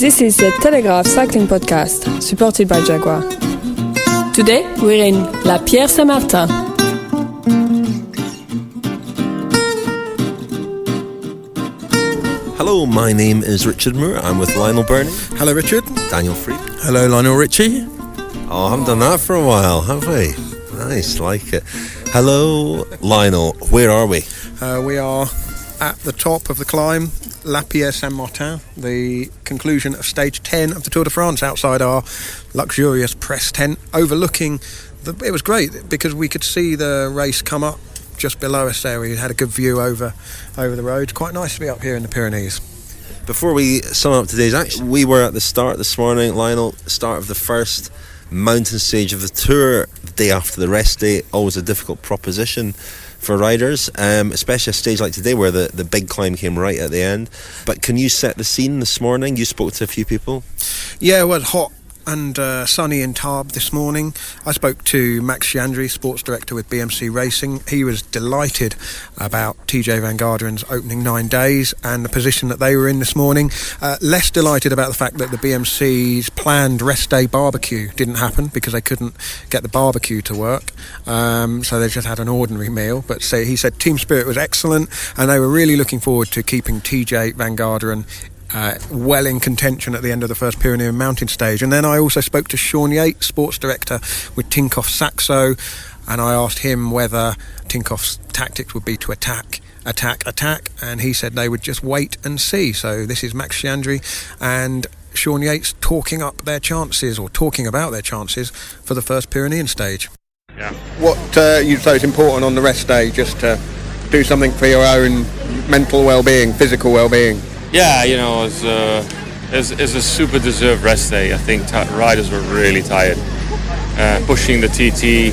This is the Telegraph Cycling Podcast, supported by Jaguar. Today, we're in La Pierre-Saint-Martin. Hello, my name is Richard Moore. I'm with Lionel Birnie. Hello, Richard. Daniel Friebe. Hello, Lionel Richie. Oh, I haven't done that for a while, have we? Nice, like it. Hello, Lionel. Where are we? We are at the top of the climb, La Pierre-Saint-Martin, the conclusion of stage 10 of the Tour de France, outside our luxurious press tent, overlooking it was great because we could see the race come up just below us there. We had a good view over the road. Quite nice to be up here in the Pyrenees. Before we sum up today's action, we were at the start this morning, Lionel, start of the first mountain stage of the Tour, the day after the rest day. Always a difficult proposition for riders, especially a stage like today where the big climb came right at the end. But can you set the scene this morning? You spoke to a few people. Yeah, it was hot and sunny in Tarbes this morning. I spoke to Max Sciandri, sports director with BMC Racing. He was delighted about Tejay van Garderen's opening 9 days and the position that they were in this morning. Less delighted about the fact that the BMC's planned rest day barbecue didn't happen because they couldn't get the barbecue to work. So they just had an ordinary meal. But he said team spirit was excellent and they were really looking forward to keeping Tejay van Garderen well in contention at the end of the first Pyrenees mountain stage. And then I also spoke to Sean Yates, sports director with Tinkoff-Saxo, and I asked him whether Tinkoff's tactics would be to attack, and he said they would just wait and see. So this is Max Sciandri and Sean Yates talking about their chances for the first Pyrenees stage. Yeah. What you say is important on the rest day, just to do something for your own mental well-being, physical well-being? Yeah, you know, it's a super deserved rest day. I think riders were really tired. Pushing the TT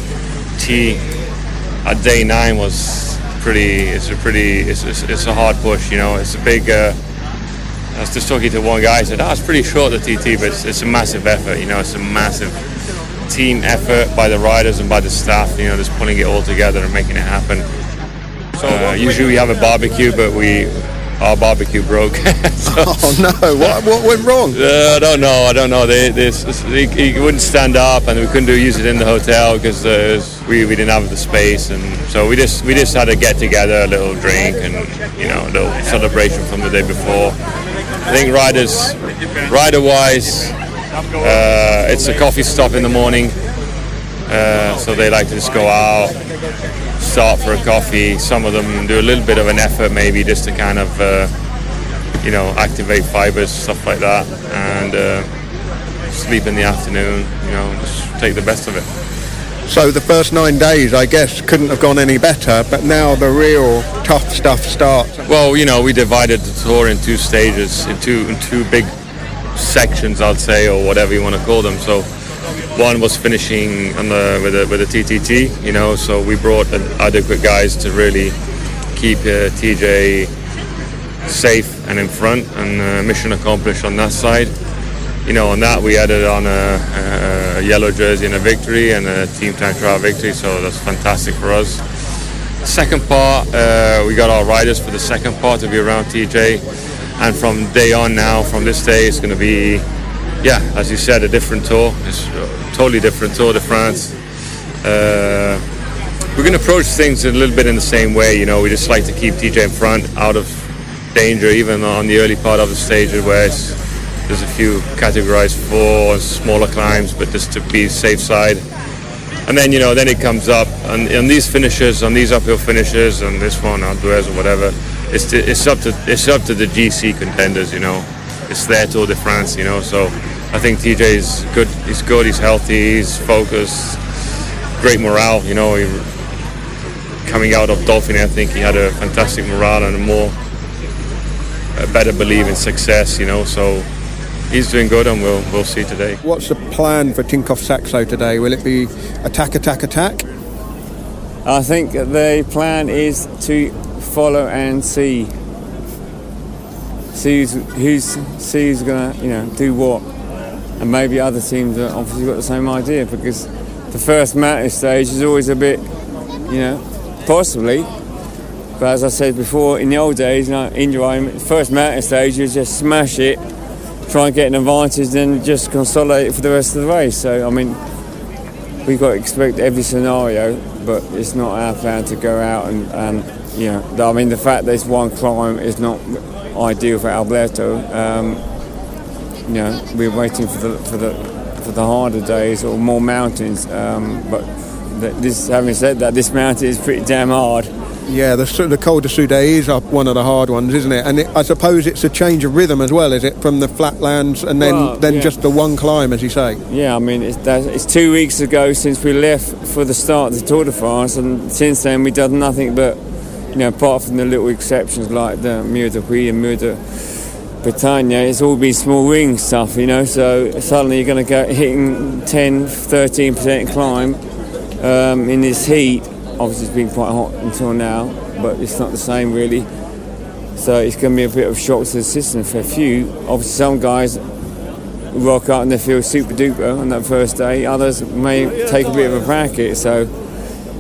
at day 9 was it's a hard push, you know. It's a big, I was just talking to one guy, he said, it's pretty short, the TT, but it's a massive effort, you know. It's a massive team effort by the riders and by the staff, you know, just pulling it all together and making it happen. Usually we have a barbecue, but our barbecue broke. Oh no! What went wrong? I don't know. He wouldn't stand up, and we couldn't use it in the hotel because we didn't have the space, and so we just had to get together, a little drink, and you know, a little celebration from the day before. I think rider-wise, it's a coffee stop in the morning, so they like to just go out, start for a coffee. Some of them do a little bit of an effort, maybe just to kind of activate fibers, stuff like that, and sleep in the afternoon, you know, just take the best of it. So the first 9 days, I guess, couldn't have gone any better, but now the real tough stuff starts. Well, you know, we divided the tour in 2 stages, in two big sections, I'd say, or whatever you want to call them. So one was finishing with a TTT, you know, so we brought adequate guys to really keep Tejay safe and in front, and mission accomplished on that side. You know, on that we added on a yellow jersey and a victory, and a Team Time Trial victory, so that's fantastic for us. Second part, we got our riders for the second part to be around Tejay, and from day on now, from this day, it's going to be, yeah, as you said, a different tour. It's a totally different Tour de France. We're going to approach things a little bit in the same way, you know. We just like to keep Tejay in front, out of danger, even on the early part of the stages where there's a few categorized for smaller climbs, but just to be safe side. And then, you know, then it comes up, and these finishes, on these uphill finishes, and this one, Alberto or whatever, it's up to the GC contenders, you know. It's their Tour de France, you know, so I think Tejay is good. He's healthy, he's focused, great morale, you know. Coming out of Dauphiné, I think he had a fantastic morale and a better belief in success, you know, so he's doing good, and we'll see today. What's the plan for Tinkoff-Saxo today? Will it be attack? I think the plan is to follow and see who's going to, you know, do what, and maybe other teams have obviously got the same idea, because the first mountain stage is always a bit, you know, possibly. But as I said before, in the old days, you know, in dry, first mountain stage, you just smash it, try and get an advantage, then just consolidate it for the rest of the race. So, I mean, we've got to expect every scenario, but it's not our plan to go out and I mean, the fact there's one climb is not ideal for Alberto. We're waiting for the harder days or more mountains, but having said that, this mountain is pretty damn hard. Yeah, the Lotto-Soudal is up one of the hard ones, isn't it? And I suppose it's a change of rhythm as well, is it, from the flatlands and then just the one climb, as you say? Yeah, I mean, it's 2 weeks ago since we left for the start of the Tour de France, and since then we've done nothing but, apart from the little exceptions like the Mur de Huy and Mur de Bretagne, it's all been small ring stuff, so suddenly you're going to go hitting 10-13% climb in this heat. Obviously it's been quite hot until now, but it's not the same really, so it's going to be a bit of a shock to the system for a few. Obviously some guys rock up and they feel super duper on that first day, others may take a bit of a bracket, so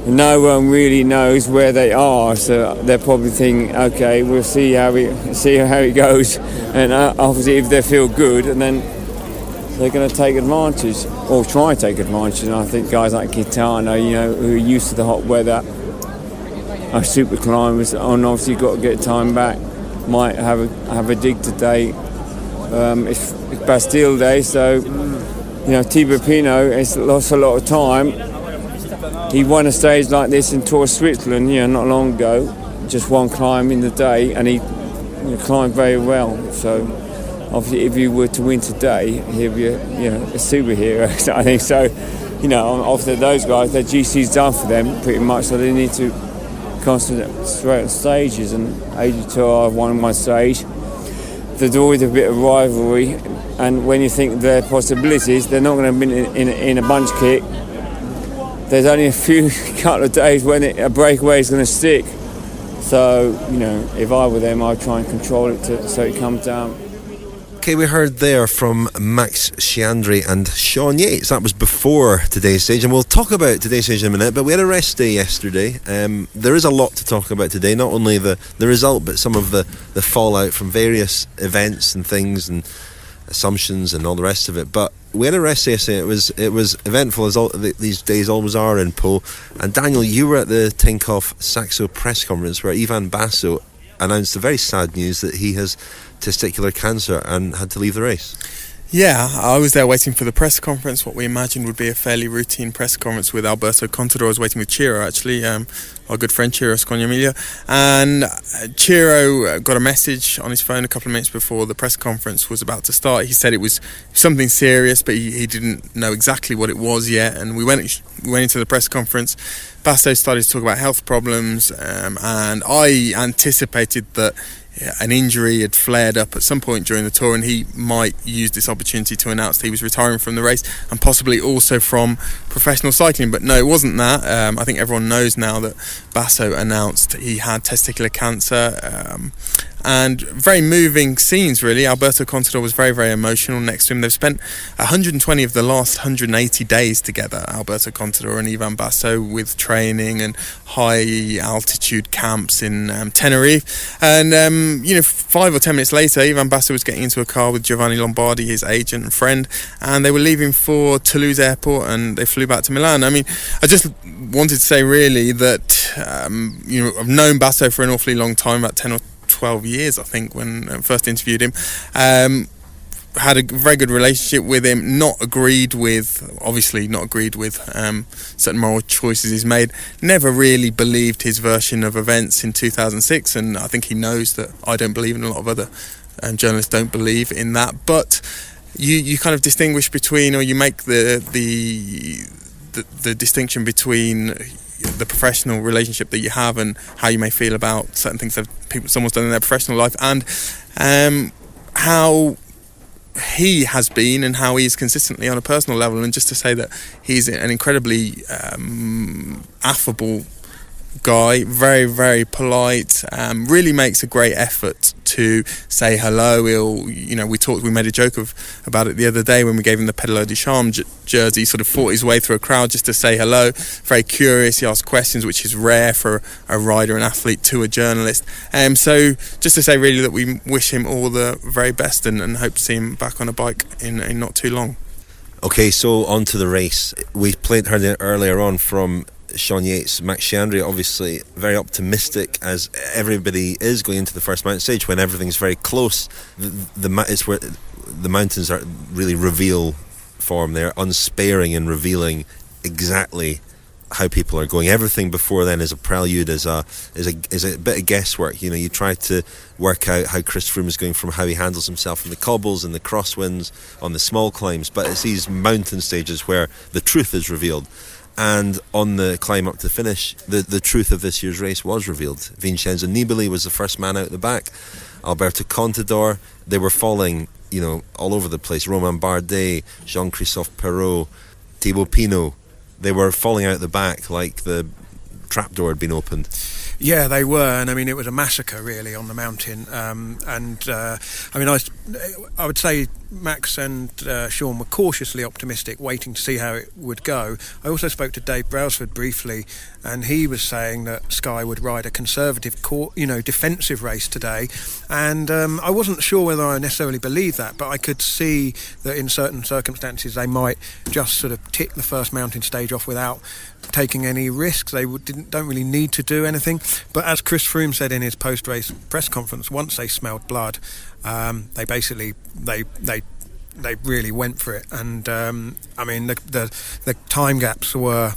no one really knows where they are, so they're probably thinking, okay, we'll see how it goes, and obviously if they feel good, and then they're going to take advantage or try to take advantage. And I think guys like Gitano, who are used to the hot weather, are super climbers, and obviously got to get time back, might have a dig today. It's Bastille Day, so Thibaut Pinot has lost a lot of time. He won a stage like this in Tour of Switzerland, not long ago, just one climb in the day, and he climbed very well. So obviously, if he were to win today, he'd be a superhero. I think so. Obviously those guys, their GC's done for them pretty much, so they need to concentrate on stages. And AG2R have won one stage. There's always a bit of rivalry, and when you think of their possibilities, they're not going to be in a bunch kick. There's only a couple of days when a breakaway is going to stick. So, if I were them, I'd try and control it so it comes down. Okay, we heard there from Max Sciandri and Sean Yates. That was before today's stage, and we'll talk about today's stage in a minute, but we had a rest day yesterday. There is a lot to talk about today, not only the result, but some of the fallout from various events and things and assumptions and all the rest of it. But we had a rest day yesterday. It was eventful, as these days always are in Po. And Daniel, you were at the Tinkoff-Saxo press conference where Ivan Basso announced the very sad news that he has testicular cancer and had to leave the race. Yeah, I was there waiting for the press conference, what we imagined would be a fairly routine press conference with Alberto Contador. I was waiting with Ciro, actually, our good friend Ciro Scognamilia. And Ciro got a message on his phone a couple of minutes before the press conference was about to start. He said it was something serious, but he didn't know exactly what it was yet. And we went into the press conference. Basso started to talk about health problems, and I anticipated that an injury had flared up at some point during the tour, and he might use this opportunity to announce that he was retiring from the race and possibly also from professional cycling. But no, it wasn't that. I think everyone knows now that Basso announced he had testicular cancer, and very moving scenes, really. Alberto Contador was very, very emotional next to him. They've spent 120 of the last 180 days together, Alberto Contador and Ivan Basso, with training and high altitude camps in Tenerife. And 5 or 10 minutes later, Ivan Basso was getting into a car with Giovanni Lombardi, his agent and friend, and they were leaving for Toulouse airport, and they flew back to Milan. I mean, I just wanted to say really that I've known Basso for an awfully long time, about 10 or 12 years I think, when I first interviewed him. Had a very good relationship with him, not agreed with certain moral choices he's made. Never really believed his version of events in 2006, and I think he knows that I don't believe, and a lot of other journalists don't believe in that. But you kind of distinguish between, or you make the distinction between the professional relationship that you have and how you may feel about certain things that someone's done in their professional life, and how he has been and how he is consistently on a personal level. And just to say that he's an incredibly affable guy, very, very polite, really makes a great effort to say hello. We made a joke about it the other day when we gave him the Pedalo du Charme jersey. He sort of fought his way through a crowd just to say hello. Very curious. He asked questions, which is rare for a rider, an athlete, to a journalist. So just to say really that we wish him all the very best and hope to see him back on a bike in not too long. Okay, so on to the race. We heard it earlier on from Sean Yates. Max Sciandri, obviously very optimistic, as everybody is going into the first mountain stage when everything's very close. It's where the mountains are really reveal form. They're unsparing in revealing exactly how people are going. Everything before then is a prelude, is a bit of guesswork. You try to work out how Chris Froome is going from how he handles himself in the cobbles and the crosswinds on the small climbs, but it's these mountain stages where the truth is revealed. And on the climb up to finish, the truth of this year's race was revealed. Vincenzo Nibali was the first man out the back. Alberto Contador, they were falling, all over the place. Romain Bardet, Jean-Christophe Perrault, Thibaut Pinot, they were falling out the back like the trapdoor had been opened. Yeah, they were, and I mean, it was a massacre really on the mountain. I would say Max and Sean were cautiously optimistic, waiting to see how it would go. I also spoke to Dave Brailsford briefly, and he was saying that Sky would ride a conservative, defensive race today. And I wasn't sure whether I necessarily believed that, but I could see that in certain circumstances they might just sort of tick the first mountain stage off without taking any risks. They don't really need to do anything. But as Chris Froome said in his post-race press conference, once they smelled blood, they really went for it. And the time gaps were,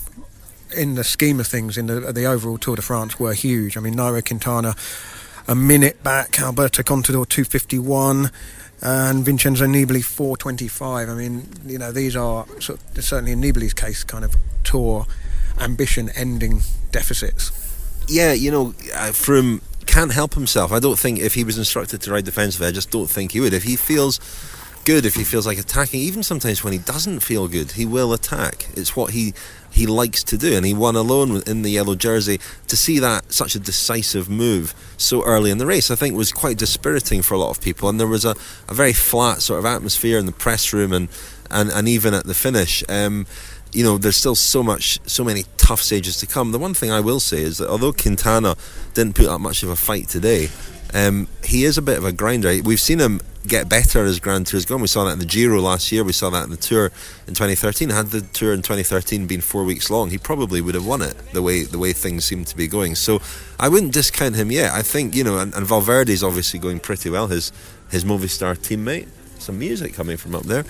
in the scheme of things, in the overall Tour de France, were huge. I mean, Nairo Quintana a minute back, Alberto Contador 2:51, and Vincenzo Nibali 4:25. I mean, these are certainly in Nibali's case kind of Tour ambition ending deficits. Yeah, Froome can't help himself. I don't think, if he was instructed to ride defensively, I just don't think he would. If he feels good, if he feels like attacking, even sometimes when he doesn't feel good, he will attack. It's what he likes to do, and he won alone in the yellow jersey. To see that, such a decisive move so early in the race, I think was quite dispiriting for a lot of people. And there was a very flat sort of atmosphere in the press room and even at the finish. There's still so many tough stages to come. The one thing I will say is that although Quintana didn't put up much of a fight today, he is a bit of a grinder. We've seen him get better as Grand Tour's gone. We saw that in the Giro last year. We saw that in the Tour in 2013. Had the Tour in 2013 been 4 weeks long, he probably would have won it, the way things seem to be going. So I wouldn't discount him yet. I think, and Valverde's obviously going pretty well, his Movistar teammate. Some music coming from up there.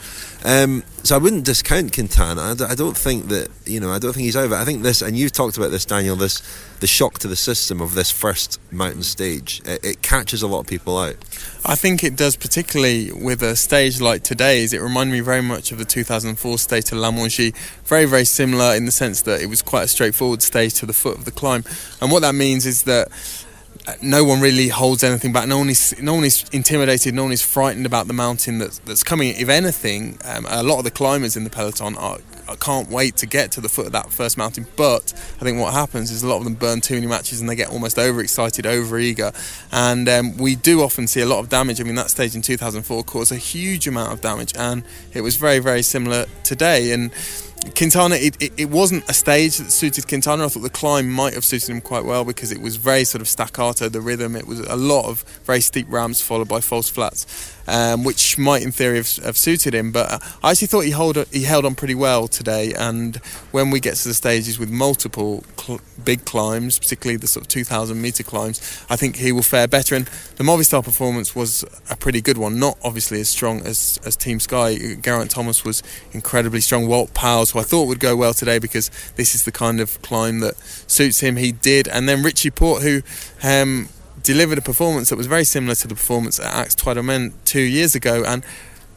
So I wouldn't discount Quintana. I don't think that, I don't think he's over. I think this, and you've talked about this, Daniel, the shock to the system of this first mountain stage, it catches a lot of people out. I think it does, particularly with a stage like today's. It reminded me very much of the 2004 stage to La Mongie. Very, very similar in the sense that it was quite a straightforward stage to the foot of the climb. And what that means is that no one really holds anything back. No one is intimidated. No one is frightened about the mountain that's coming. If anything, a lot of the climbers in the peloton can't wait to get to the foot of that first mountain. But I think what happens is a lot of them burn too many matches and they get almost overexcited, overeager. And we do often see a lot of damage. I mean, that stage in 2004 caused a huge amount of damage, and it was very, very similar today. And Quintana, it wasn't a stage that suited Quintana. I thought the climb might have suited him quite well because it was very sort of staccato, the rhythm. It was a lot of very steep ramps followed by false flats, which might in theory have suited him. But I actually thought he held on pretty well today. And when we get to the stages with multiple big climbs, particularly the sort of 2,000 metre climbs, I think he will fare better. And the Movistar performance was a pretty good one, not obviously as strong as Team Sky. Geraint Thomas was incredibly strong. Wout Poels, who I thought would go well today because this is the kind of climb that suits him, he did. And then Richie Porte, who delivered a performance that was very similar to the performance at Axe Trois Domaines 2 years ago. And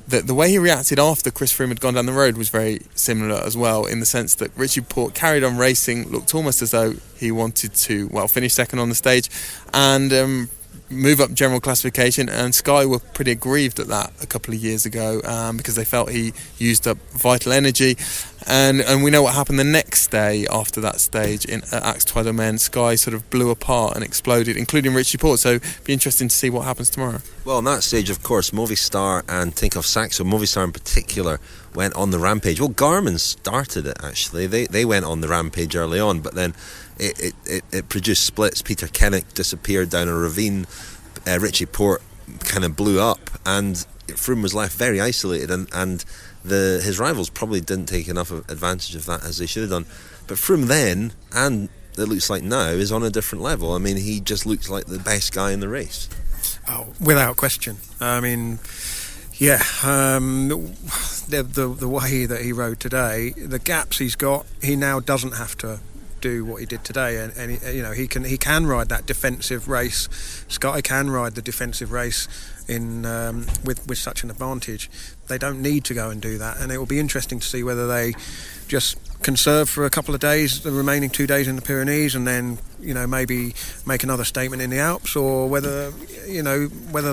the way he reacted after Chris Froome had gone down the road was very similar as well, in the sense that Richie Porte carried on racing, looked almost as though he wanted to finish second on the stage and move up general classification. And Sky were pretty aggrieved at that a couple of years ago because they felt he used up vital energy. And we know what happened the next day after that stage at Axe-Trois-Domaines. Sky sort of blew apart and exploded, including Richie Porte. So it'd be interesting to see what happens tomorrow. Well, on that stage, of course, Movistar and Tinkoff-Saxo, Movistar in particular, went on the rampage. Well, Garmin started it, actually. They went on the rampage early on, but then it produced splits. Peter Kennick disappeared down a ravine. Richie Porte kind of blew up, and Froome was left very isolated, and his rivals probably didn't take enough advantage of that as they should have done. But Froome then, and it looks like now, is on a different level. I mean, he just looks like the best guy in the race. Oh, without question. I mean, yeah, the way that he rode today, the gaps he's got, he now doesn't have to do what he did today, and he can ride that defensive race. Sky can ride the defensive race in with such an advantage. They don't need to go and do that, and it will be interesting to see whether they just conserve for a couple of days, the remaining 2 days in the Pyrenees, and then maybe make another statement in the Alps, or whether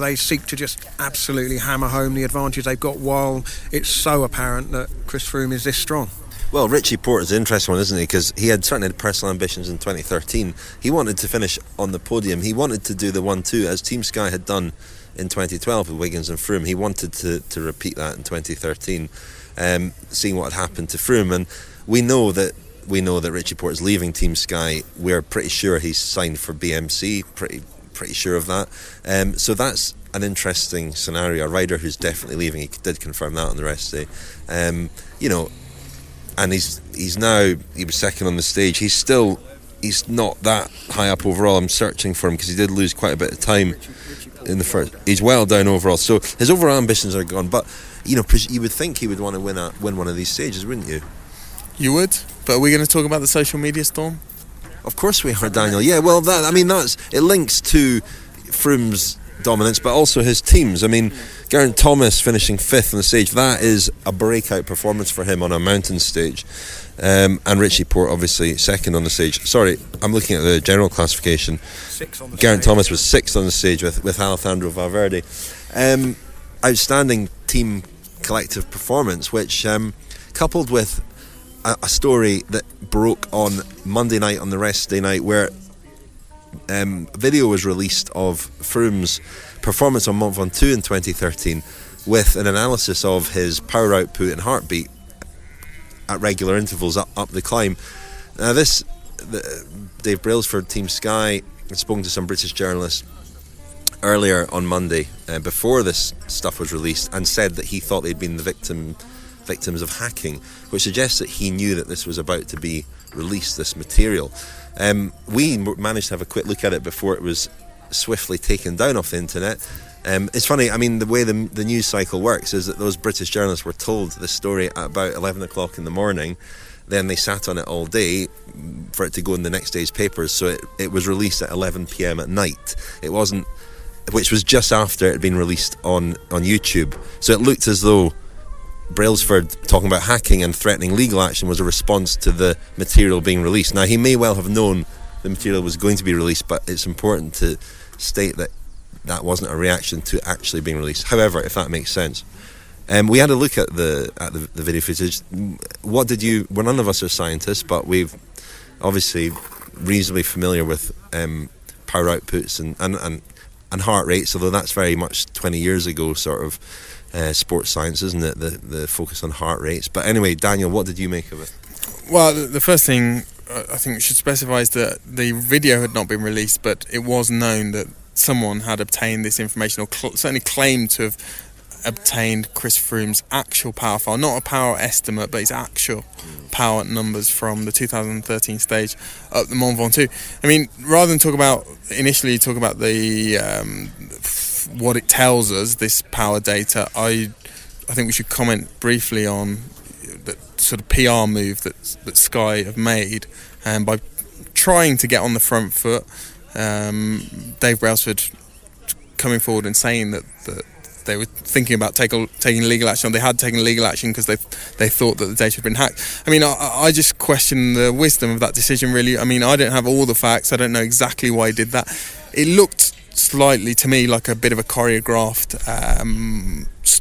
they seek to just absolutely hammer home the advantage they've got while it's so apparent that Chris Froome is this strong. Well, Richie Porte is an interesting one, isn't he? Because he had certainly had personal ambitions in 2013. He wanted to finish on the podium. He wanted to do the 1-2 as Team Sky had done in 2012 with Wiggins and Froome. He wanted to repeat that in 2013, seeing what had happened to Froome. And we know that Richie Porte is leaving Team Sky. We're pretty sure he's signed for BMC. Pretty sure of that. So that's an interesting scenario. A rider who's definitely leaving. He did confirm that on the rest day. And he was second on the stage. He's not that high up overall. I'm searching for him because he did lose quite a bit of time in the first. He's well down overall, so his overall ambitions are gone. But you would think he would want to win one of these stages, wouldn't you? You would, but are we going to talk about the social media storm? Of course we are, Daniel. Yeah, well, it links to Froome's dominance, but also his teams. I mean, Geraint Thomas finishing 5th on the stage, that is a breakout performance for him on a mountain stage. And Richie Porte obviously 2nd on the stage. Sorry, I'm looking at the general classification. Geraint Thomas was 6th on the stage with Alejandro Valverde. Outstanding team collective performance, which coupled with a story that broke on Monday night on the rest day night, where video was released of Froome's performance on Mont Ventoux in 2013 with an analysis of his power output and heartbeat at regular intervals up the climb. Now Dave Brailsford, Team Sky, had spoken to some British journalists earlier on Monday before this stuff was released, and said that he thought they'd been the victims of hacking, which suggests that he knew that this was about to be released, this material. We managed to have a quick look at it before it was swiftly taken down off the internet. It's funny, I mean, the way the news cycle works is that those British journalists were told this story at about 11 o'clock in the morning. Then they sat on it all day for it to go in the next day's papers, so it was released at 11 p.m. at night. It wasn't, which was just after it had been released on YouTube. So it looked as though Brailsford talking about hacking and threatening legal action was a response to the material being released. Now, he may well have known the material was going to be released, but it's important to state that wasn't a reaction to actually being released. However, if that makes sense. We had a look at the video footage. What did you... Well, none of us are scientists, but we've obviously reasonably familiar with power outputs and heart rates, although that's very much 20 years ago sort of sports science, isn't it? The focus on heart rates. But anyway, Daniel, what did you make of it? Well, the first thing I think we should specify is that the video had not been released, but it was known that someone had obtained this information, or certainly claimed to have obtained Chris Froome's actual power file, not a power estimate, but his actual power numbers from the 2013 stage up the Mont Ventoux. I mean, rather than talk about the what it tells us, this power data, I think we should comment briefly on the sort of PR move that Sky have made, and by trying to get on the front foot, Dave Brailsford coming forward and saying that they were thinking about taking legal action. They had taken legal action because they thought that the data had been hacked. I mean, I just question the wisdom of that decision, really. I mean, I don't have all the facts. I don't know exactly why he did that. It looked slightly to me like a bit of a choreographed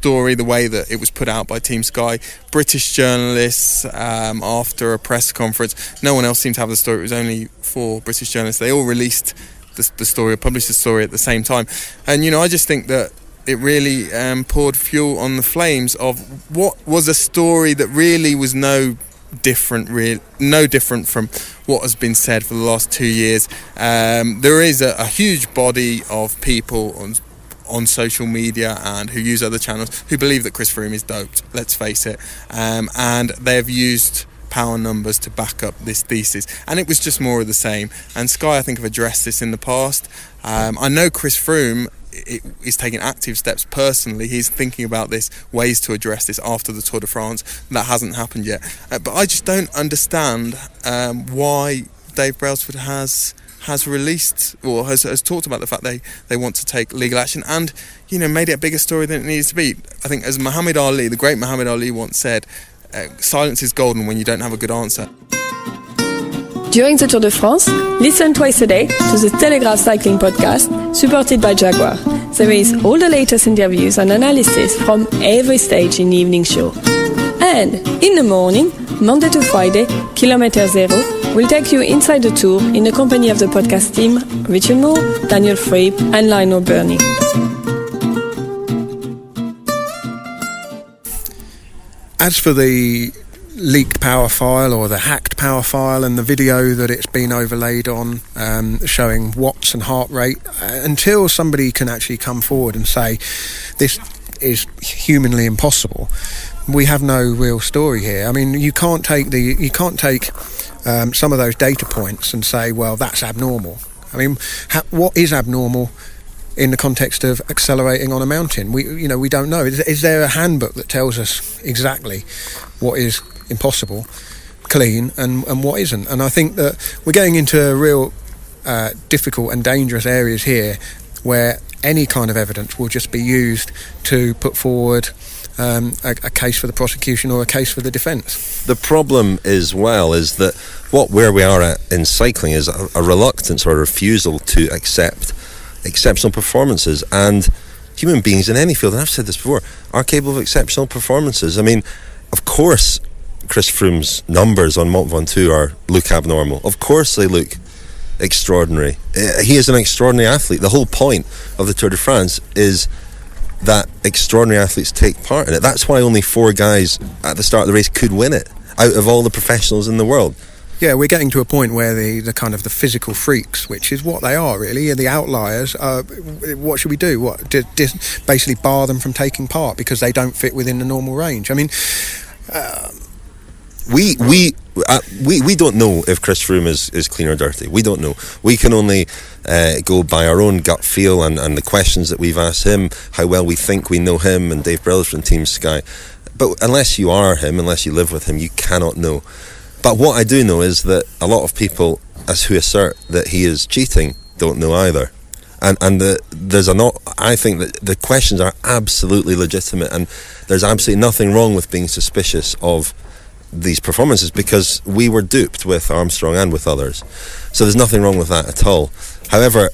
story, the way that it was put out by Team Sky. British journalists, after a press conference, no one else seemed to have the story. It was only 4 British journalists. They all released the story, or published the story at the same time. And, I just think that it really poured fuel on the flames of what was a story that really was no different from what has been said for the last 2 years. There is a huge body of people on social media and who use other channels who believe that Chris Froome is doped, let's face it, and they've used power numbers to back up this thesis, and it was just more of the same. And Sky, I think, have addressed this in the past. I know Chris Froome is taking active steps personally. He's thinking about ways to address this after the Tour de France. That hasn't happened yet, but I just don't understand why Dave Brailsford has released or has talked about the fact they want to take legal action and made it a bigger story than it needs to be. I think, as the great Muhammad Ali once said, silence is golden when you don't have a good answer. During the Tour de France, listen twice a day to the Telegraph Cycling Podcast, supported by Jaguar. There is all the latest interviews and analysis from every stage in the evening show. And in the morning, Monday to Friday, Kilometre Zero will take you inside the Tour in the company of the podcast team Richard Moore, Daniel Friebe and Lionel Birnie. As for the leaked power file or the hacked power file and the video that it's been overlaid on, showing watts and heart rate, until somebody can actually come forward and say this is humanly impossible, we have no real story here. I mean, you can't take some of those data points and say, well, that's abnormal. I mean, what is abnormal in the context of accelerating on a mountain? We don't know. Is there a handbook that tells us exactly what is impossible, clean, and what isn't? And I think that we're getting into real difficult and dangerous areas here, where any kind of evidence will just be used to put forward a case for the prosecution or a case for the defence. The problem is that where we are at in cycling is a reluctance or a refusal to accept exceptional performances, and human beings in any field, and I've said this before, are capable of exceptional performances. I mean, of course Chris Froome's numbers on Mont Ventoux look abnormal. Of course they look extraordinary. He is an extraordinary athlete. The whole point of the Tour de France is that extraordinary athletes take part in it. That's why only 4 guys at the start of the race could win it out of all the professionals in the world. Yeah, we're getting to a point where the kind of the physical freaks, which is what they are really, the outliers, what should we do? Basically bar them from taking part because they don't fit within the normal range. I mean, we don't know if Chris Froome is clean or dirty. We don't know. We can only go by our own gut feel and the questions that we've asked him, how well we think we know him and Dave Brailsford from Team Sky. But unless you are him, unless you live with him, you cannot know. But what I do know is that a lot of people who assert that he is cheating don't know either. And I think that the questions are absolutely legitimate, and there's absolutely nothing wrong with being suspicious of these performances, because we were duped with Armstrong and with others. So there's nothing wrong with that at all. However,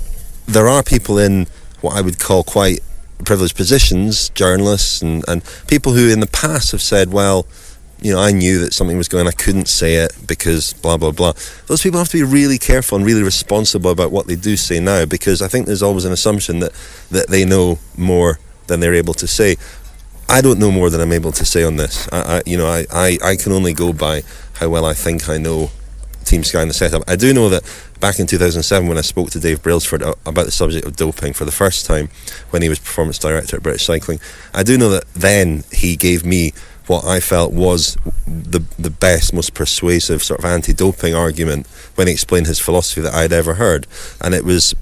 there are people in what I would call quite privileged positions, journalists and people who in the past have said, well, I knew that something was going, I couldn't say it because blah, blah, blah. Those people have to be really careful and really responsible about what they do say now, because I think there's always an assumption that they know more than they're able to say. I don't know more than I'm able to say on this. I can only go by how well I think I know Team Sky and the setup. I do know that back in 2007, when I spoke to Dave Brailsford about the subject of doping for the first time, when he was performance director at British Cycling, I do know that then he gave me what I felt was the best, most persuasive sort of anti-doping argument when he explained his philosophy that I'd ever heard. And it was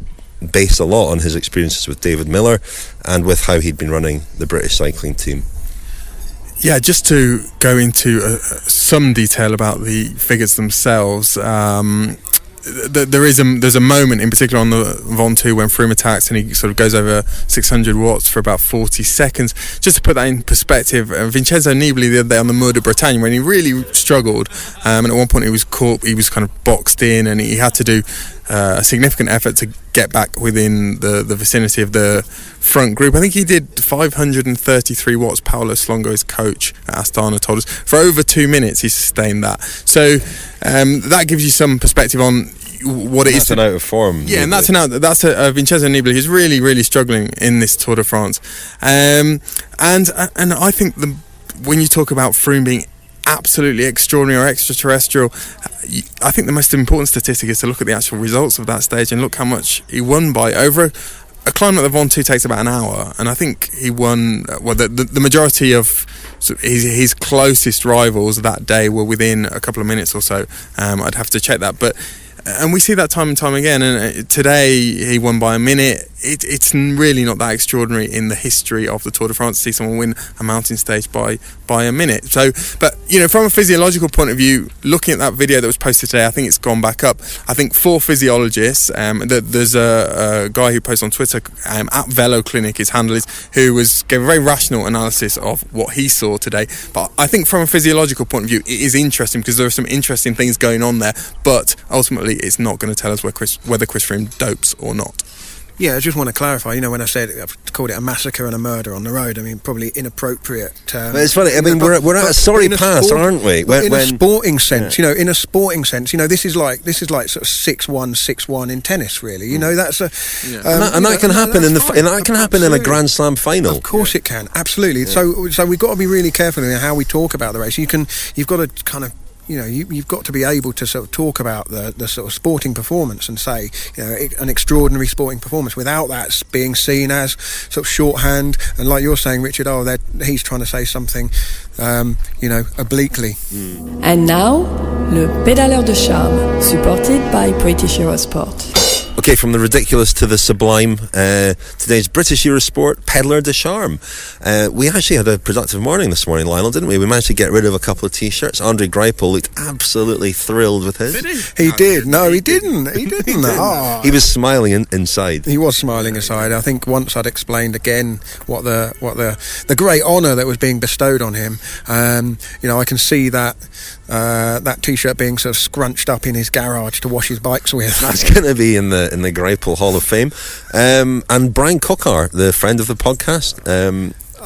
based a lot on his experiences with David Miller and with how he'd been running the British cycling team. Yeah, just to go into some detail about the figures themselves, there's a moment in particular on the Ventoux when Froome attacks and he sort of goes over 600 watts for about 40 seconds. Just to put that in perspective, Vincenzo Nibali the other day on the Mur de Bretagne, when he really struggled, and at one point he was caught, he was kind of boxed in and he had to do a significant effort to get back within the vicinity of the front group. I think he did 533 watts. Paolo Slongo, his coach at Astana, told us. For over 2 minutes he sustained that. So that gives you some perspective on what it is. That's an out of form. Yeah, Nibali. That's a Vincenzo Nibali who's really, really struggling in this Tour de France. And I think when you talk about Froome being absolutely extraordinary or extraterrestrial, I think the most important statistic is to look at the actual results of that stage and look how much he won by. Over a climb like the Ventoux takes about an hour, and I think he won. The majority of his closest rivals that day were within a couple of minutes or so. I'd have to check that, and we see that time and time again. And today he won by a minute. It's really not that extraordinary in the history of the Tour de France to see someone win a mountain stage by a minute. So, but from a physiological point of view, looking at that video that was posted today, I think it's gone back up. I think 4 physiologists. There's a guy who posts on Twitter at Velo Clinic, his handle is, who gave a very rational analysis of what he saw today. But I think from a physiological point of view, it is interesting because there are some interesting things going on there. But ultimately, it's not going to tell us whether Chris Froome dopes or not. Yeah, I just want to clarify, when I said I've called it a massacre and a murder on the road, I mean, probably inappropriate. But it's funny, I mean, we're at a sorry pass, aren't we? In a sporting sense, in a sporting sense, this is like sort of 6-1 in tennis, really. That's a... and that can happen in a Grand Slam final. Of course it can, absolutely. Yeah. So we've got to be really careful in how we talk about the race. You've got to kind of... you've got to be able to sort of talk about the sort of sporting performance and say, an extraordinary sporting performance without that being seen as sort of shorthand. And like you're saying, Richard, he's trying to say something, obliquely. And now, le pédaleur de charme, supported by British Eurosport. Okay, from the ridiculous to the sublime, today's British Eurosport Peddler de Charme. We actually had a productive morning this morning, Lionel, didn't we? We managed to get rid of a couple of T-shirts. Andre Greipel looked absolutely thrilled with his. Did he? He did. No, he didn't. He didn't. Oh. He was smiling inside. He was smiling inside. I think once I'd explained again what the great honour that was being bestowed on him. I can see that T-shirt being sort of scrunched up in his garage to wash his bikes with. That's going to be in the Greipel Hall of Fame. And Brian Cockar, the friend of the podcast,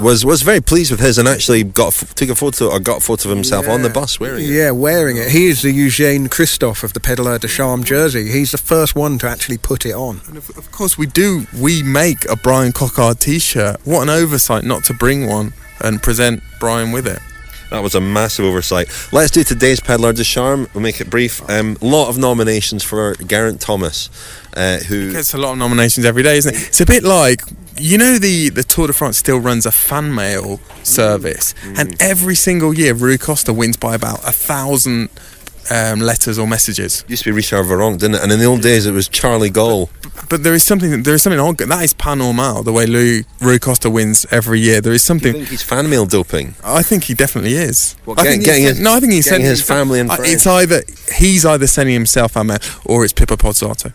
was very pleased with his and actually got a photo of himself on the bus wearing it. Yeah, wearing it. He is the Eugène Christophe of the Pédaleur de Charme jersey. He's the first one to actually put it on. And of course we do. We make a Brian Cockar T-shirt. What an oversight not to bring one and present Brian with it. That was a massive oversight. Let's do today's Pédaleur de Charme. We'll make it brief. Lot of nominations for Geraint Thomas, who gets a lot of nominations every day, isn't it? It's a bit like, the Tour de France still runs a fan mail service, and every single year Rui Costa wins by about 1,000 letters or messages. Used to be Richard Virenque, didn't it? And in the old days it was Charlie Gaulle. But there is something odd. That is pas normal, the way Rui Costa wins every year. There is something. Do you think he's fan mail doping? I think he definitely is. I think he's sending his family and friends. It's he's either sending himself fan mail or it's Pippo Pozzato.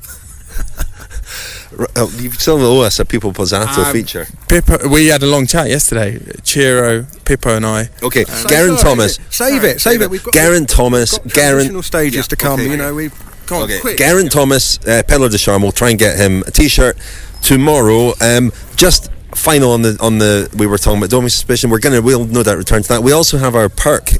You still owe us a Pippo Pozzato feature. Pippo, we had a long chat yesterday. Chiro, Pippo and I. Okay, Geraint Thomas. Save it. We've got Geraint Thomas. Geraint stages to come. Okay. Quick. Geraint Thomas, Pédaleur de Charme. We'll try and get him a T-shirt tomorrow. Just final on the we were talking about Doping Suspicion. We'll no doubt return to that. We also have our perk.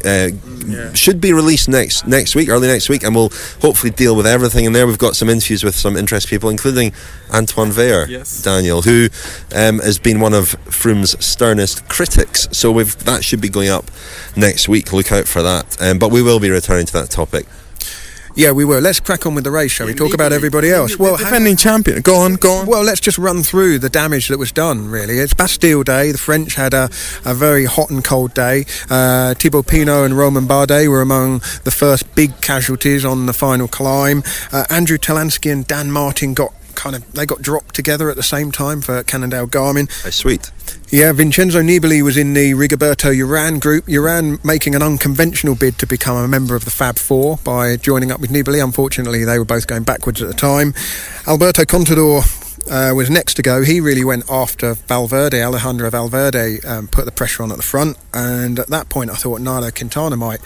Should be released next week, early next week, and we'll hopefully deal with everything in there. We've got some interviews with some interesting people, including Antoine Weyer, Daniel, who has been one of Froome's sternest critics. So that should be going up next week. Look out for that. But we will be returning to that topic. Yeah, we will. Let's crack on with the race, shall we? Talk about everybody else. Well, defending champion. Go on. Well, let's just run through the damage that was done, really. It's Bastille Day. The French had a very hot and cold day. Thibaut Pinot and Romain Bardet were among the first big casualties on the final climb. Andrew Talansky and Dan Martin got dropped together at the same time for Cannondale Garmin. Sweet. Yeah, Vincenzo Nibali was in the Rigoberto Urán group. Urán making an unconventional bid to become a member of the Fab Four by joining up with Nibali. Unfortunately, they were both going backwards at the time. Alberto Contador was next to go. He really went after Valverde. Alejandro Valverde put the pressure on at the front, and at that point I thought Nairo Quintana might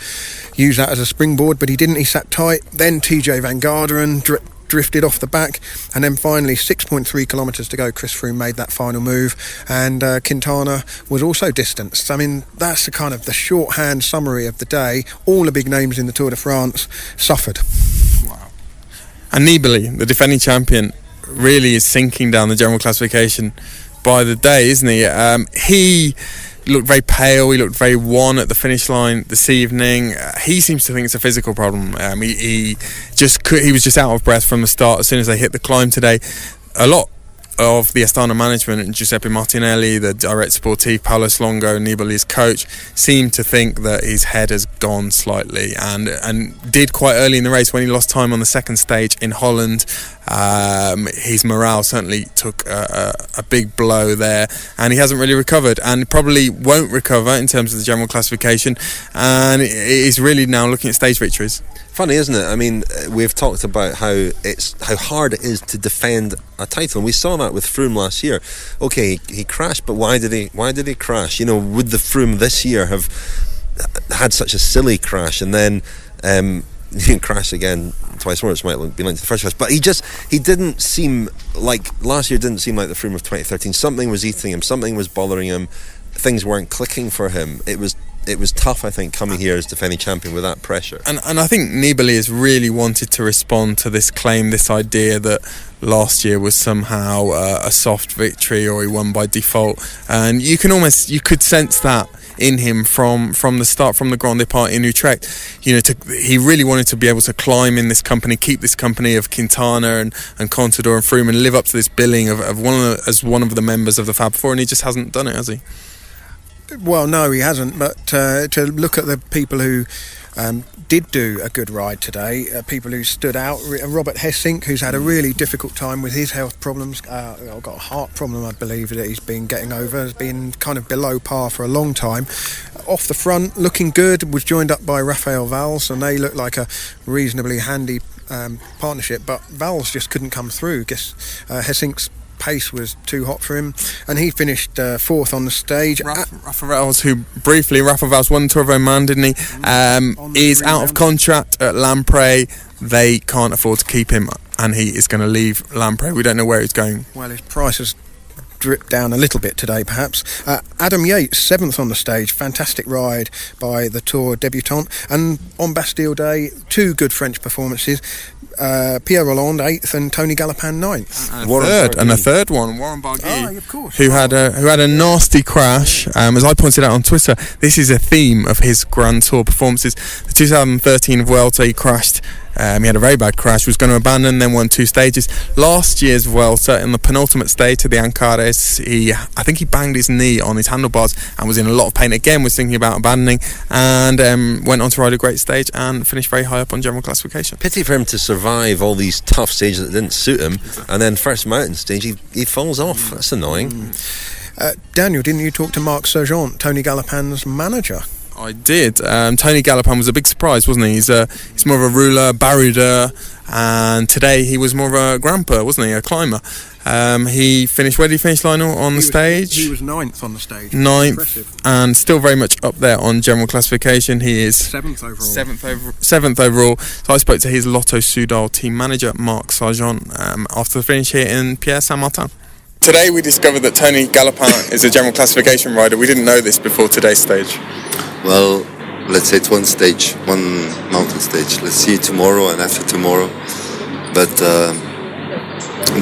use that as a springboard, but he didn't. He sat tight. Then Tejay Van Garderen drifted off the back, and then finally 6.3 kilometres to go, Chris Froome made that final move, and Quintana was also distanced. I mean, that's the kind of the shorthand summary of the day. All the big names in the Tour de France suffered. Wow. And Nibali, the defending champion, really is sinking down the general classification by the day, isn't he? He looked very pale, he looked very wan at the finish line this evening. He seems to think it's a physical problem. He was just out of breath from the start as soon as they hit the climb today. A lot of the Astana management and Giuseppe Martinelli, the direct sportif, Paolo Slongo, Nibali's coach, seemed to think that his head has gone slightly, and did quite early in the race when he lost time on the second stage in Holland. His morale certainly took a big blow there, and he hasn't really recovered, and probably won't recover in terms of the general classification, and is really now looking at stage victories. Funny, isn't it? I mean, we've talked about how hard it is to defend a title, and we saw that with Froome last year. Okay, he crashed, but why did he crash? You know, would the Froome this year have had such a silly crash, and then he can crash again twice more, which might be linked to the first crash? But he didn't seem like last year. Didn't seem like the Froome of 2013. Something was eating him. Something was bothering him. Things weren't clicking for him. It was tough, I think, coming here as defending champion with that pressure. And I think Nibali has really wanted to respond to this claim, this idea that last year was somehow a soft victory, or he won by default. And you could sense that in him from the start, from the Grand Depart in Utrecht. You know, he really wanted to be able to climb in this company, keep this company of Quintana and Contador and Froome, and live up to this billing of one of the members of the Fab Four, and he just hasn't done it, has he? Well, no, he hasn't, but to look at the people who did do a good ride today, people who stood out, Robert Hessink, who's had a really difficult time with his health problems, got a heart problem, I believe, that he's been getting over, has been kind of below par for a long time. Off the front, looking good, was joined up by Rafael Valls, and they look like a reasonably handy partnership, but Valls just couldn't come through. Hessink's pace was too hot for him, and he finished fourth on the stage. Rafa Valls, who briefly, won the Tour of Oman, didn't he? Is out of contract at Lamprey. They can't afford to keep him, and he is going to leave Lamprey. We don't know where he's going. Well, his price has dripped down a little bit today, perhaps. Adam Yates, 7th on the stage, fantastic ride by the Tour debutant, and on Bastille Day, 2 good French performances. Pierre Rolland 8th and Tony Galopin 9th. And a third one, Warren Barguil, of course, who had a nasty crash. As I pointed out on Twitter, this is a theme of his Grand Tour performances. The 2013 Vuelta, he crashed. He had a very bad crash, was going to abandon, then won 2 stages. Last year's Vuelta, in the penultimate stage to the Ancares, I think he banged his knee on his handlebars and was in a lot of pain. Again, was thinking about abandoning, and went on to ride a great stage and finished very high up on general classification. Pity for him to survive all these tough stages that didn't suit him, and then first mountain stage he falls off. That's annoying. Daniel, didn't you talk to Marc Sergent, Tony Galopin's manager? I did. Tony Galopin was a big surprise, wasn't he? He's more of a ruler, baroudeur, and today he was more of a grimper, wasn't he? A climber. He finished. Where did he finish, Lionel? On the stage? He was 9th on the stage. 9th, impressive. and still very much up there on general classification. He is 7th overall. 7th overall. So I spoke to his Lotto-Soudal team manager, Marc Sergent, after the finish here in Pierre-Saint-Martin. Today we discovered that Tony Galopin is a general classification rider. We didn't know this before today's stage. Well, let's say it's one stage, one mountain stage. Let's see tomorrow and after tomorrow. But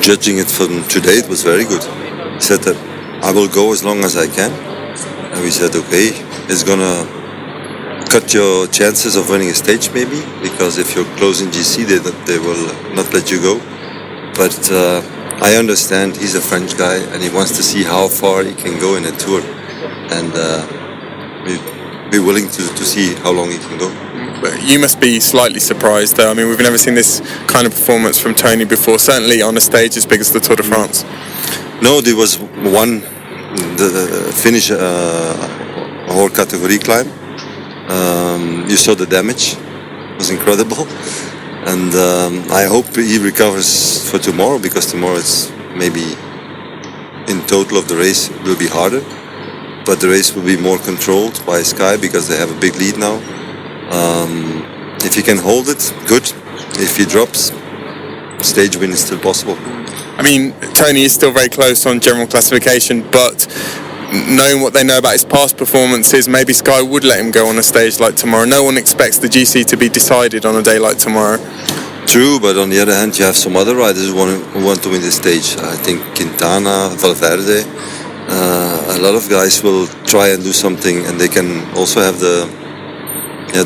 judging it from today, it was very good. He said that I will go as long as I can. And we said, okay, it's gonna cut your chances of winning a stage maybe, because if you're closing GC, they will not let you go. But I understand he's a French guy and he wants to see how far he can go in a tour. And be willing to see how long he can go. But you must be slightly surprised though. I mean, we've never seen this kind of performance from Tony before, certainly on a stage as big as the Tour de France. No, there was the finish a whole category climb. You saw the damage, it was incredible. And I hope he recovers for tomorrow, because tomorrow it's maybe in total of the race it will be harder. But the race will be more controlled by Sky because they have a big lead now. If he can hold it, good. If he drops, stage win is still possible. I mean, Tony is still very close on general classification, but knowing what they know about his past performances, maybe Sky would let him go on a stage like tomorrow. No one expects the GC to be decided on a day like tomorrow. True, but on the other hand, you have some other riders who want to win the stage. I think Quintana, Valverde, a lot of guys will try and do something, and they can also have the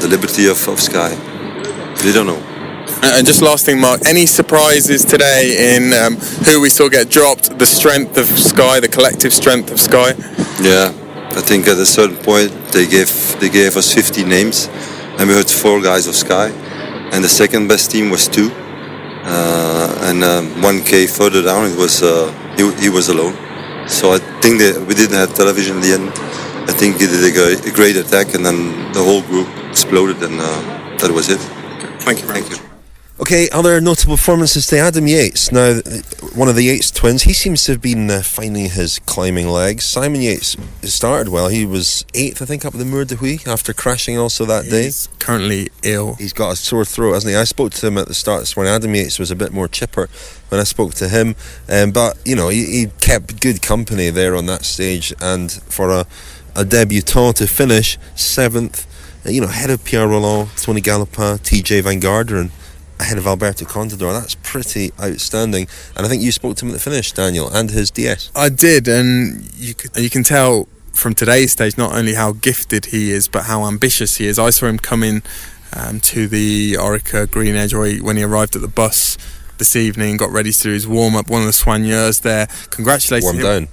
liberty of Sky. We don't know. And just last thing, Mark, any surprises today in who we saw get dropped, the strength of Sky, the collective strength of Sky? Yeah, I think at a certain point they gave us 50 names, and we heard 4 guys of Sky, and the second best team was 2, and 1K further down it was he was alone. So I think that we didn't have television in the end. I think he did a great attack, and then the whole group exploded, and that was it. Thank you very much. Okay, other notable performances today. Adam Yates, now one of the Yates twins, he seems to have been finding his climbing legs. Simon Yates started well. He was 8th, I think, up the Mur de Huy after crashing also that day. He's currently ill. He's got a sore throat, hasn't he? I spoke to him at the start this morning. Adam Yates was a bit more chipper when I spoke to him, but you know, he kept good company there on that stage, and for a debutant to finish 7th, you know, ahead of Pierre Rolland, Tony Galopin, Tejay van Garderen, ahead of Alberto Contador. That's pretty outstanding. And I think you spoke to him at the finish, Daniel, and his DS. I did, and you can tell from today's stage not only how gifted he is, but how ambitious he is. I saw him come in to the Orica-GreenEdge when he arrived at the bus this evening and got ready to do his warm-up. One of the soigneurs there congratulated him.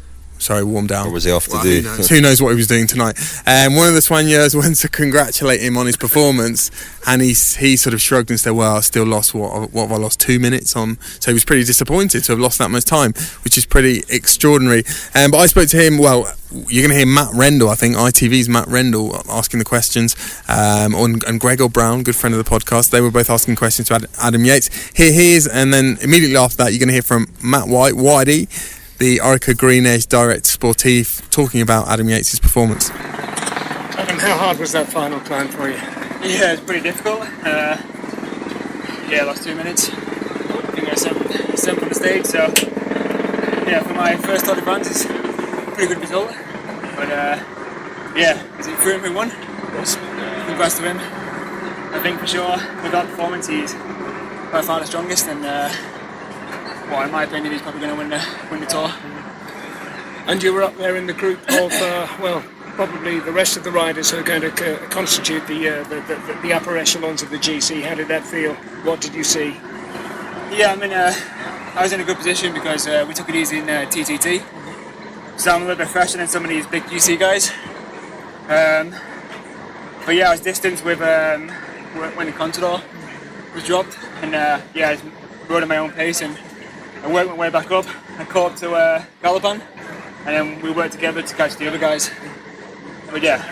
Warm down. Or was he off to do? Who knows what he was doing tonight? One of the soigneurs went to congratulate him on his performance, and he sort of shrugged and said, well, I still lost, what have I lost, 2 minutes on? So he was pretty disappointed to have lost that much time, which is pretty extraordinary. But I spoke to him, well, you're going to hear Matt Rendell, I think, ITV's Matt Rendell, asking the questions, and Gregor Brown, good friend of the podcast. They were both asking questions to Adam Yates. Here he is, and then immediately after that, you're going to hear from Matt Whitey, the Orica-GreenEdge Direct Sportif, talking about Adam Yates' performance. Adam, how hard was that final climb for you? Yeah, it's pretty difficult. Lost 2 minutes. I think I was 7th on the stage, so yeah, for my first Tour de France, it's a pretty good result. But is it Froome who won? Yes. Congrats to him. I think for sure, with that performance, he's by far the strongest, and in my opinion, he's probably going to win the Tour. And you were up there in the group of, probably the rest of the riders who are going to constitute the upper echelons of the GC. How did that feel? What did you see? Yeah, I mean, I was in a good position because we took it easy in TTT. So I'm a little bit fresher than some of these big GC guys. But yeah, I was distanced with when the Contador was dropped. And I just rode at my own pace, and I worked my way back up. I caught up to Galopin, and then we worked together to catch the other guys. But yeah,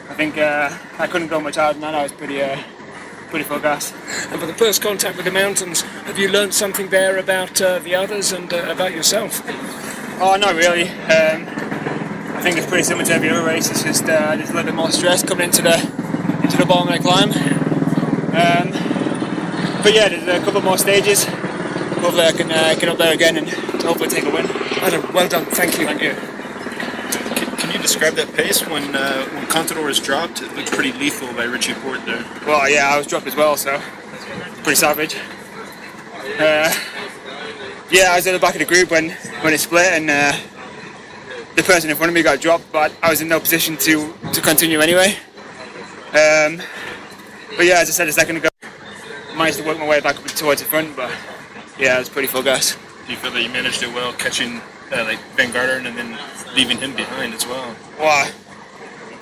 I think I couldn't go much harder than that. I was pretty full gas. And for the first contact with the mountains, have you learned something there about the others and about yourself? Oh, not really. I think it's pretty similar to every other race. It's just there's a little bit more stress coming into the bottom of the climb. But yeah, there's a couple more stages. Hopefully I can get up there again and hopefully take a win. Adam, well done. Thank you. Thank you. Can you describe that pace when Contador was dropped? It looked pretty lethal by Richie Porte there. Well, yeah, I was dropped as well, so pretty savage. I was at the back of the group when it split, and the person in front of me got dropped, but I was in no position to continue anyway. But yeah, as I said a second ago, I managed to work my way back up towards the front, but yeah, it was pretty full gas. Do you feel that you managed it well, catching Van Garderen and then leaving him behind as well? Well,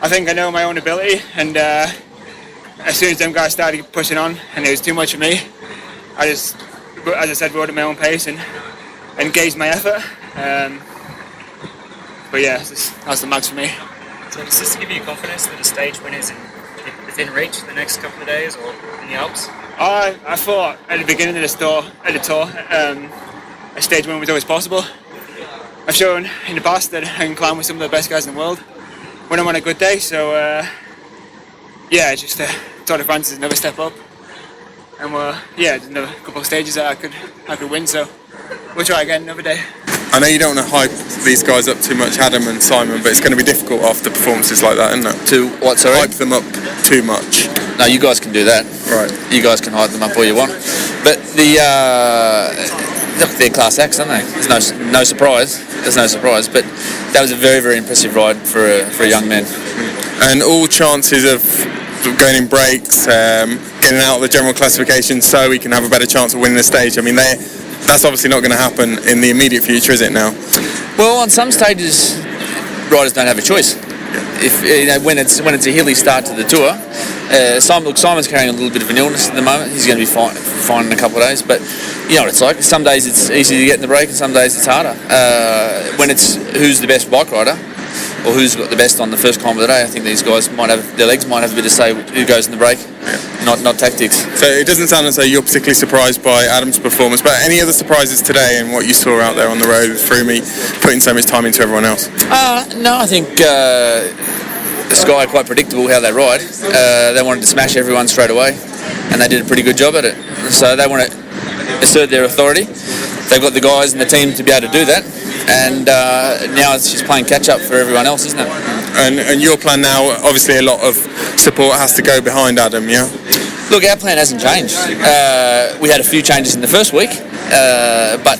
I think I know my own ability, and as soon as them guys started pushing on and it was too much for me, I just, as I said, rode at my own pace and gauged my effort. But yeah, that's the max for me. So does this give you confidence that a stage win is within reach the next couple of days or in the Alps? I thought at the beginning of the tour, a stage win was always possible. I've shown in the past that I can climb with some of the best guys in the world when I'm on a good day. So it's just Tour de France is another step up. and didn't have a couple of stages that I could win. So we'll try again another day. I know you don't want to hype these guys up too much, Adam and Simon, but it's going to be difficult after performances like that, isn't it? To what, sorry? Hype them up too much. No, you guys can do that. Right. You guys can hype them up all you want. But look, they're class acts, aren't they? There's no surprise. There's no surprise. But that was a very, very impressive ride for a young man. And all chances of going in breaks, getting out of the general classification so we can have a better chance of winning the stage. I mean, that's obviously not going to happen in the immediate future, is it now? Well, on some stages, riders don't have a choice. If when it's a hilly start to the tour, Simon's carrying a little bit of an illness at the moment. He's going to be fine in a couple of days. But you know what it's like. Some days it's easy to get in the break, and some days it's harder. When it's who's the best bike rider, or who's got the best on the first climb of the day, I think these guys their legs might have a bit to say who goes in the break, not tactics. So it doesn't sound as though you're particularly surprised by Adam's performance, but any other surprises today in what you saw out there on the road with Froome putting so much time into everyone else? No, I think Sky are quite predictable how they ride. They wanted to smash everyone straight away, and they did a pretty good job at it. So they want to assert their authority. They've got the guys and the team to be able to do that. And now it's just playing catch up for everyone else, isn't it? And your plan now, obviously a lot of support has to go behind Adam, yeah? Look, our plan hasn't changed. We had a few changes in the first week, but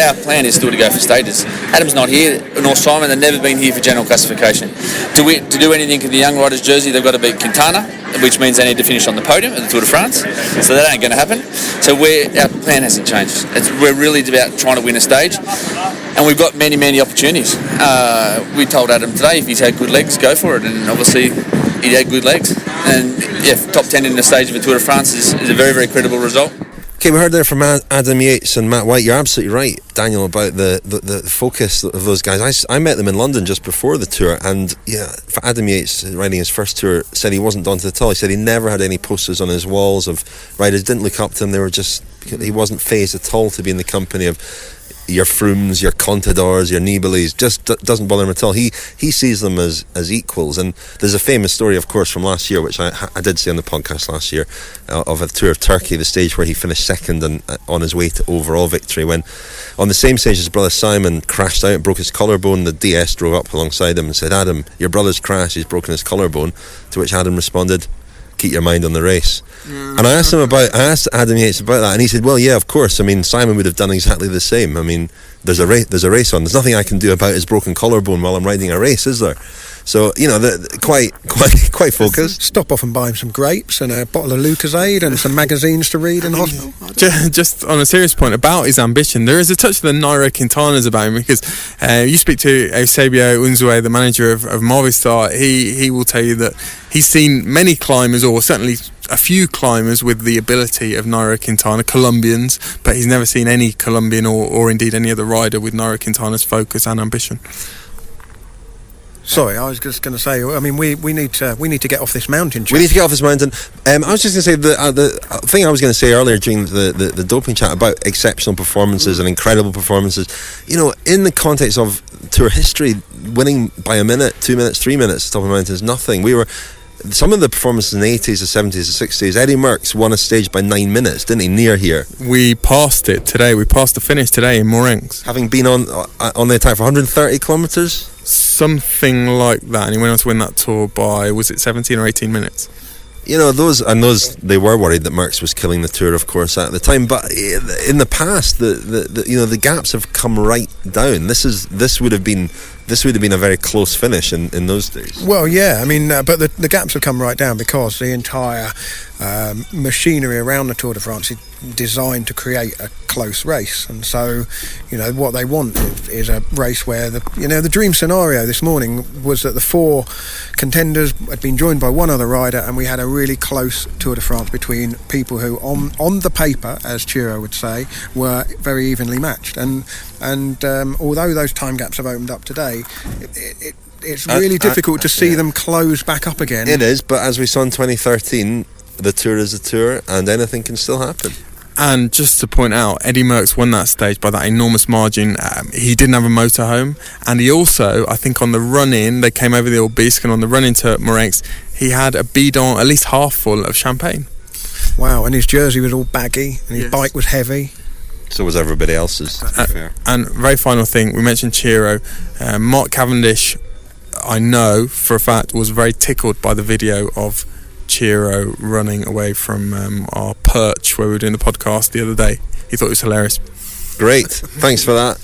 our plan is still to go for stages. Adam's not here, nor Simon. They've never been here for general classification. To do anything in the young riders' jersey, they've got to beat Quintana, which means they need to finish on the podium at the Tour de France. So that ain't going to happen. So our plan hasn't changed. We're really about trying to win a stage, and we've got many, many opportunities. We told Adam today if he's had good legs, go for it, and obviously he had good legs. And top 10 in the stage of the Tour de France is a very, very credible result. Okay, we heard there from Adam Yates and Matt White. You're absolutely right, Daniel, about the focus of those guys. I met them in London just before the tour, and for Adam Yates, riding his first tour, said he wasn't daunted at all. He said he never had any posters on his walls of riders didn't look up to him. He wasn't fazed at all to be in the company of your Froomes, your Contadors, your Nibelis. Just doesn't bother him at all. He sees them as equals. And there's a famous story, of course, from last year, which I did see on the podcast last year, of a Tour of Turkey, the stage where he finished second and on his way to overall victory, when on the same stage his brother Simon crashed out, broke his collarbone. The DS drove up alongside him and said, "Adam, your brother's crashed, he's broken his collarbone," to which Adam responded, "Keep your mind on the race." And I asked Adam Yates about that, and he said, "Well, yeah, of course. I mean, Simon would have done exactly the same. I mean, there's a race on. There's nothing I can do about his broken collarbone while I'm riding a race, is there?" So quite focused. Stop off and buy him some grapes and a bottle of Lucozade and some magazines to read in the hospital. Just on a serious point about his ambition, there is a touch of the Nairo Quintanas about him, because you speak to Eusebio Unzue, the manager of Movistar. He will tell you that he's seen many climbers, or certainly a few climbers with the ability of Nairo Quintana, Colombians, but he's never seen any Colombian or indeed any other rider with Nairo Quintana's focus and ambition. Sorry, I was just going to say, I mean, we need to get off this mountain. We need to get off this mountain. I was just going to say the thing I was going to say earlier during the doping chat about exceptional performances and incredible performances. In the context of Tour history, winning by a minute, 2 minutes, 3 minutes top of the mountain is nothing. Some of the performances in the 80s, the 70s, the 60s, Eddie Merckx won a stage by 9 minutes, didn't he, near here? We passed it today. We passed the finish today in Morenx. Having been on the attack for 130 kilometres? Something like that. And he went on to win that tour by, was it 17 or 18 minutes? Those they were worried that Merckx was killing the Tour, of course, at the time. But in the past, the gaps have come right down. This would have been a very close finish in those days. Well, yeah, I mean, but the gaps have come right down because the entire machinery around the Tour de France is designed to create a close race, and so what they want is a race where the dream scenario this morning was that the four contenders had been joined by one other rider, and we had a really close Tour de France between people who on the paper, as Chiro would say, were very evenly matched, and although those time gaps have opened up today, it's really difficult to see them close back up again. It is, but as we saw in 2013, the Tour is a Tour, and anything can still happen. And just to point out, Eddie Merckx won that stage by that enormous margin. He didn't have a motorhome, and he also, I think on the run-in, they came over the old Bisque, and on the run-in to Morenx, he had a bidon at least half full of champagne. Wow, and his jersey was all baggy, and his bike was heavy. So was everybody else's, to be fair. And very final thing, we mentioned Chiro. Mark Cavendish, I know for a fact, was very tickled by the video of Chiro running away from our perch where we were doing the podcast the other day. He thought it was hilarious. Great, thanks for that.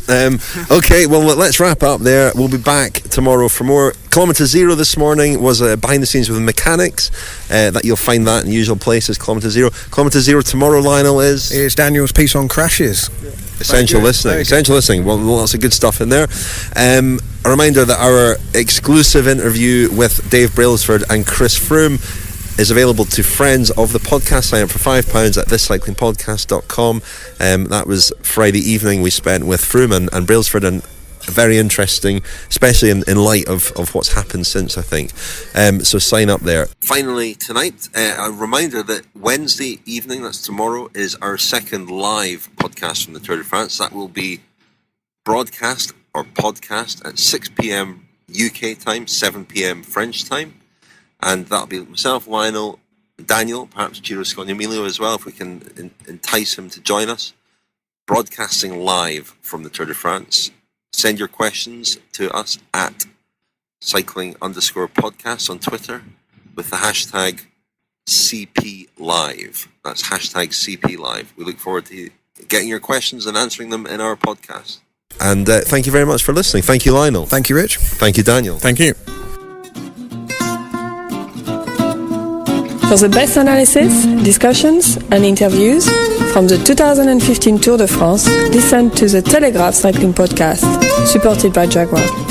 Okay, well, let's wrap up there. We'll be back tomorrow for more. Kilometre Zero this morning was behind the scenes with the mechanics. That you'll find that in usual places. Kilometre Zero. Kilometre Zero tomorrow, Lionel, is... It's Daniel's piece on crashes. Essential listening. Essential listening. Well, lots of good stuff in there. A reminder that our exclusive interview with Dave Brailsford and Chris Froome is available to friends of the podcast. Sign up for £5 at thiscyclingpodcast.com. That was Friday evening we spent with Froome and Brailsford, and very interesting, especially in light of what's happened since, I think. So sign up there. Finally, tonight, a reminder that Wednesday evening, that's tomorrow, is our second live podcast from the Tour de France. That will be broadcast or podcast at 6 p.m. UK time, 7 p.m. French time. And that'll be myself, Lionel, Daniel, perhaps Giro Scognamiglio as well, if we can entice him to join us. Broadcasting live from the Tour de France. Send your questions to us at cycling_podcast on Twitter with the hashtag CPLive. That's hashtag CPLive. We look forward to getting your questions and answering them in our podcast. And thank you very much for listening. Thank you, Lionel. Thank you, Rich. Thank you, Daniel. Thank you. For the best analysis, discussions and interviews from the 2015 Tour de France, listen to the Telegraph Cycling Podcast, supported by Jaguar.